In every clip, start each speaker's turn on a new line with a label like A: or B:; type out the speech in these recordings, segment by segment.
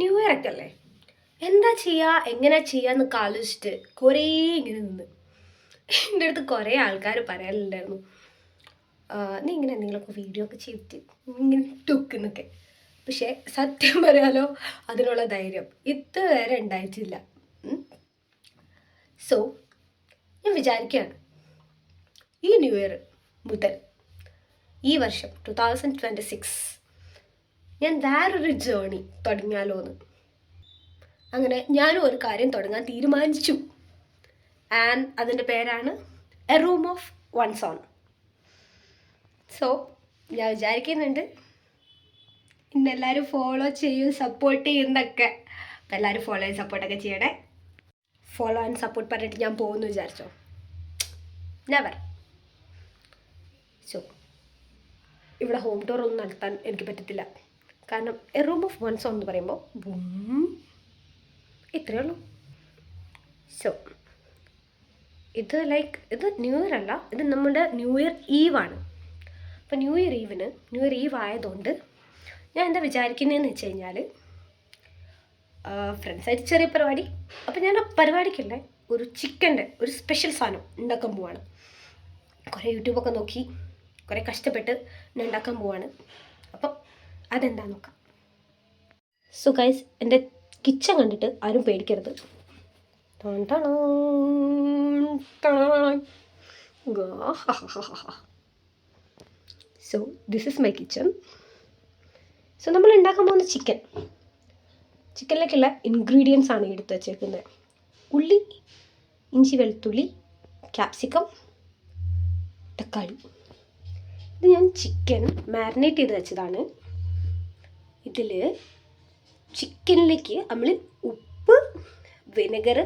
A: New year ഒക്കെ അല്ലേ, എന്താ ചെയ്യുക എങ്ങനെ ചെയ്യാന്നൊക്കെ ആലോചിച്ചിട്ട് കുറേ ഇങ്ങനെ നിന്ന് എൻ്റെ അടുത്ത് കുറേ ആൾക്കാർ പറയാനുണ്ടായിരുന്നു, നീ ഇങ്ങനെ എന്തെങ്കിലുമൊക്കെ വീഡിയോ ഒക്കെ ചെയ്തിട്ട് ഇങ്ങനെ ടൊക്കുന്നൊക്കെ. പക്ഷേ സത്യം പറയാലോ, അതിനുള്ള ധൈര്യം ഇതുവരെ ഉണ്ടായിട്ടില്ല. സോ ഞാൻ വിചാരിക്കുകയാണ്, ഈ ന്യൂ ഇയർ മുതൽ ഈ വർഷം 2026 ഞാൻ വേറൊരു ജേണി തുടങ്ങിയാലോ എന്ന്. അങ്ങനെ ഞാനും ഒരു കാര്യം തുടങ്ങാൻ തീരുമാനിച്ചു. ആൻഡ് അതിൻ്റെ പേരാണ് a room of one's own. So ഞാൻ വിചാരിക്കുന്നുണ്ട് ഇന്നെല്ലാവരും ഫോളോ ചെയ്യും, സപ്പോർട്ട് ചെയ്യുന്നതൊക്കെ. അപ്പം എല്ലാവരും ഫോളോ ചെയ്ത് സപ്പോർട്ടൊക്കെ ചെയ്യണേ. ഫോളോ ആൻഡ് സപ്പോർട്ട് പറഞ്ഞിട്ട് ഞാൻ പോകുമെന്ന് വിചാരിച്ചോ? നെവർ. സോ ഇവിടെ ഹോം ടൂർ ഒന്നും നടത്താൻ എനിക്ക് പറ്റത്തില്ല. കാരണം a room of one's own എന്ന് പറയുമ്പോൾ ഇത്രയേ ഉള്ളൂ. സോ ഇത് ഇത് ന്യൂ ഇയർ അല്ല, ഇത് നമ്മുടെ ന്യൂ ഇയർ ഈവാണ്. അപ്പോൾ ന്യൂ ഇയർ ഈവ് ആയതുകൊണ്ട് ഞാൻ എന്താ വിചാരിക്കുന്നതെന്ന് വെച്ച് കഴിഞ്ഞാൽ, ഫ്രണ്ട്സായിട്ട് ചെറിയ പരിപാടി. അപ്പോൾ ഞാൻ ആ പരിപാടിക്കുള്ള ഒരു ചിക്കൻ്റെ ഒരു സ്പെഷ്യൽ സാധനം ഉണ്ടാക്കാൻ പോവാണ്. കുറേ യൂട്യൂബൊക്കെ നോക്കി കുറേ കഷ്ടപ്പെട്ട് ഞാൻ ഉണ്ടാക്കാൻ പോവാണ്. അപ്പം അതെന്താ നോക്കാം. സോ ഗൈസ്, എൻ്റെ കിച്ചൺ കണ്ടിട്ട് ആരും പേടിക്കരുത്. So this is my kitchen. So നമ്മൾ ഉണ്ടാക്കാൻ പോകുന്ന ചിക്കനിലേക്കുള്ള ഇൻഗ്രീഡിയൻസ് ആണ് എടുത്ത് വച്ചേക്കുന്നത്. ഉള്ളി, ഇഞ്ചി, വെളുത്തുള്ളി, ക്യാപ്സിക്കം, തക്കാളി. ഇത് ഞാൻ ചിക്കൻ മാരിനേറ്റ് ചെയ്ത് വെച്ചതാണ്. ഇതിൽ ചിക്കനിലേക്ക് നമ്മൾ ഉപ്പ്, വിനെഗർ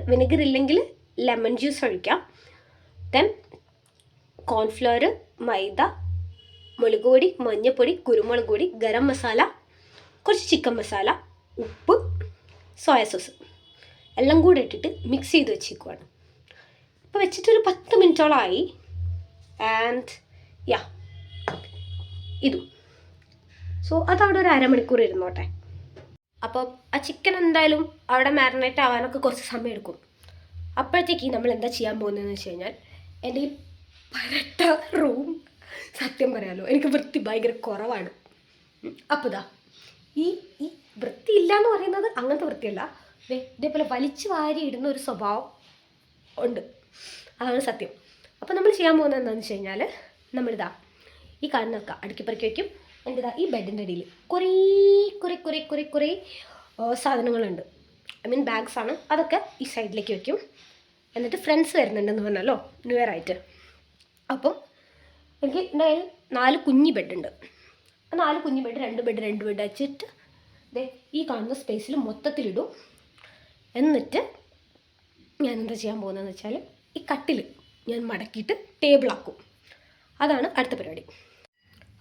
A: ഇല്ലെങ്കിൽ ലെമൺ ജ്യൂസ് ഒഴിക്കാം. ദെൻ കോൺഫ്ലവർ, മൈദ, മുളക് പൊടി, മഞ്ഞൾപ്പൊടി, കുരുമുളക് പൊടി, ഗരം മസാല, കുറച്ച് ചിക്കൻ മസാല, ഉപ്പ്, സോയ സോസ് എല്ലാം കൂടെ ഇട്ടിട്ട് മിക്സ് ചെയ്ത് വെച്ചേക്കുവാണ്. ഇപ്പോൾ വെച്ചിട്ടൊരു 10 മിനിറ്റോളമായി. ആൻഡ് യാ ഇതും. സോ അതവിടെ ഒരു അരമണിക്കൂർ ഇരുന്നോട്ടെ. അപ്പം ആ ചിക്കൻ എന്തായാലും അവിടെ മാരിനേറ്റ് ആവാനൊക്കെ കുറച്ച് സമയം എടുക്കും. അപ്പോഴത്തേക്ക് നമ്മൾ എന്താ ചെയ്യാൻ പോകുന്നതെന്ന് വെച്ച് കഴിഞ്ഞാൽ, എൻ്റെ ഈ പരട്ട റൂം സത്യം പറയാലോ എനിക്ക് വൃത്തി ഭയങ്കര കുറവാണ്. അപ്പോൾ ഈ വൃത്തിയില്ല എന്ന് പറയുന്നത് അങ്ങനത്തെ വൃത്തിയല്ല, ഇതേപോലെ വലിച്ചു വാരി ഇടുന്ന ഒരു സ്വഭാവം ഉണ്ട്, അതാണ് സത്യം. അപ്പോൾ നമ്മൾ ചെയ്യാൻ പോകുന്നത് എന്താണെന്ന് വെച്ച് കഴിഞ്ഞാൽ, നമ്മളിതാ ഈ കാണുന്നൊക്കെ അടുക്കിപ്പറക്കി വയ്ക്കും. എൻ്റെ ഈ ബെഡിൻ്റെ അടിയിൽ കുറേ സാധനങ്ങളുണ്ട്. ഐ മീൻ ബാഗ്സ് ആണ്. അതൊക്കെ ഈ സൈഡിലേക്ക് വയ്ക്കും. എന്നിട്ട് ഫ്രണ്ട്സ് വരുന്നുണ്ടെന്ന് പറഞ്ഞല്ലോ ന്യൂ ഇയർ ആയിട്ട്. അപ്പം എനിക്ക് എന്തായാലും 4 കുഞ്ഞി ബെഡുണ്ട്. ആ 4 കുഞ്ഞി ബെഡ് 2 ബെഡ് വെച്ചിട്ട് ഈ കാണുന്ന സ്പേസിൽ മൊത്തത്തിലിടും. എന്നിട്ട് ഞാൻ എന്താ ചെയ്യാൻ പോകുന്നതെന്ന് വെച്ചാൽ, ഈ കട്ടിൽ ഞാൻ മടക്കിയിട്ട് ടേബിളാക്കും. അതാണ് അടുത്ത പരിപാടി.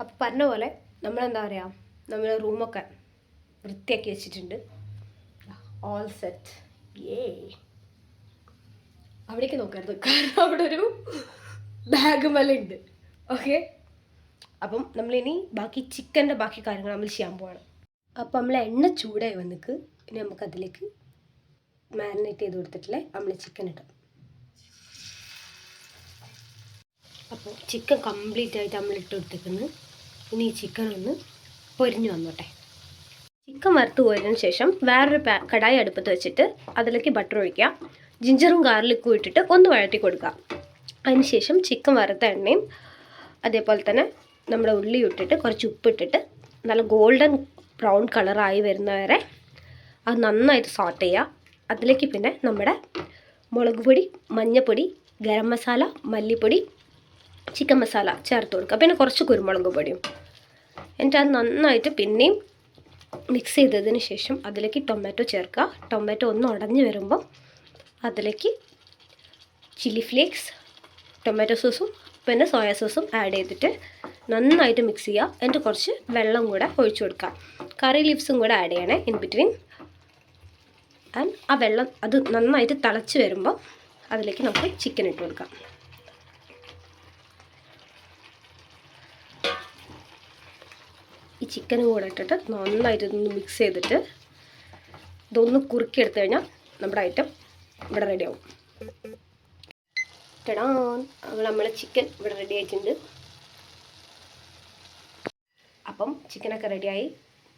A: അപ്പോൾ പറഞ്ഞ പോലെ നമ്മളെന്താ പറയുക, നമ്മൾ റൂമൊക്കെ വൃത്തിയാക്കി വെച്ചിട്ടുണ്ട്. All set. അവിടേക്ക് നോക്കരുത്, കാരണം അവിടെ ഒരു ബാഗ് ഉണ്ട്. ഓക്കെ, അപ്പം നമ്മളിനി ചിക്കൻ്റെ ബാക്കി കാര്യങ്ങൾ നമ്മൾ ചെയ്യാൻ പോവാണ്. അപ്പം നമ്മൾ എണ്ണ ചൂടായി വന്നിക്ക്. ഇനി നമുക്കതിലേക്ക് മാരിനേറ്റ് ചെയ്ത് കൊടുത്തിട്ടില്ലേ നമ്മൾ ചിക്കൻ ഇടാം. അപ്പോൾ ചിക്കൻ കംപ്ലീറ്റ് ആയിട്ട് നമ്മൾ ഇട്ട് കൊടുത്തേക്കുന്നു. ഇനി ഈ ചിക്കൻ ഒന്ന് പൊരിഞ്ഞു വന്നോട്ടെ. ചിക്കൻ വറുത്ത് പോയതിനു ശേഷം വേറൊരു കടായി അടുപ്പത്ത് വെച്ചിട്ട് അതിലേക്ക് ബട്ടർ ഒഴിക്കുക. ജിഞ്ചറും ഗാർലിക്കും ഇട്ടിട്ട് ഒന്ന് വഴറ്റി കൊടുക്കുക. അതിന് ശേഷം ചിക്കൻ വറുത്ത എണ്ണയും അതേപോലെ തന്നെ നമ്മുടെ ഉള്ളി ഇട്ടിട്ട് കുറച്ച് ഉപ്പിട്ടിട്ട് നല്ല ഗോൾഡൻ ബ്രൗൺ കളറായി വരുന്നവരെ അത് നന്നായിട്ട് സോട്ട് ചെയ്യുക. അതിലേക്ക് പിന്നെ നമ്മുടെ മുളക് പൊടി, മഞ്ഞൾപ്പൊടി, ഗരം മസാല, മല്ലിപ്പൊടി, ചിക്കൻ മസാല ചേർത്ത് കൊടുക്കുക. പിന്നെ കുറച്ച് കുരുമുളക് പൊടിയും. എന്നിട്ട് അത് നന്നായിട്ട് പിന്നെയും മിക്സ് ചെയ്തതിന് ശേഷം അതിലേക്ക് ടൊമാറ്റോ ചേർക്കുക. ടൊമാറ്റോ ഒന്ന് ഉടഞ്ഞ് വരുമ്പം അതിലേക്ക് ചില്ലി ഫ്ലേക്സ്, ടൊമാറ്റോ സോസും പിന്നെ സോയ സോസും ആഡ് ചെയ്തിട്ട് നന്നായിട്ട് മിക്സ് ചെയ്യുക. എന്നിട്ട് കുറച്ച് വെള്ളം കൂടെ ഒഴിച്ചു കൊടുക്കുക. കറി ലീവ്സും കൂടെ ആഡ് ചെയ്യണേ ഇൻ ബിറ്റ്വീൻ. ആൻഡ് ആ വെള്ളം അത് നന്നായിട്ട് തിളച്ച് വരുമ്പോൾ അതിലേക്ക് നമുക്ക് ചിക്കൻ ഇട്ട് കൊടുക്കാം. ഈ ചിക്കനും കൂടെ ഇട്ടിട്ട് നന്നായിട്ട് ഇതൊന്ന് മിക്സ് ചെയ്തിട്ട് ഇതൊന്ന് കുറുക്കി എടുത്തു കഴിഞ്ഞാൽ നമ്മുടെ ഐറ്റം ഇവിടെ റെഡി ആവും. ടടാ, നമ്മളെ ചിക്കൻ ഇവിടെ റെഡി ആയിട്ടുണ്ട്. അപ്പം ചിക്കനൊക്കെ റെഡിയായി.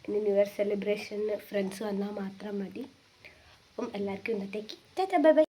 A: ഇനി ന്യൂ ഇയർ സെലിബ്രേഷന് ഫ്രണ്ട്സ് വന്നാൽ മാത്രം മതി. അപ്പം എല്ലാവർക്കും ഇന്നത്തേക്ക് ടാറ്റാ ബൈ ബൈ.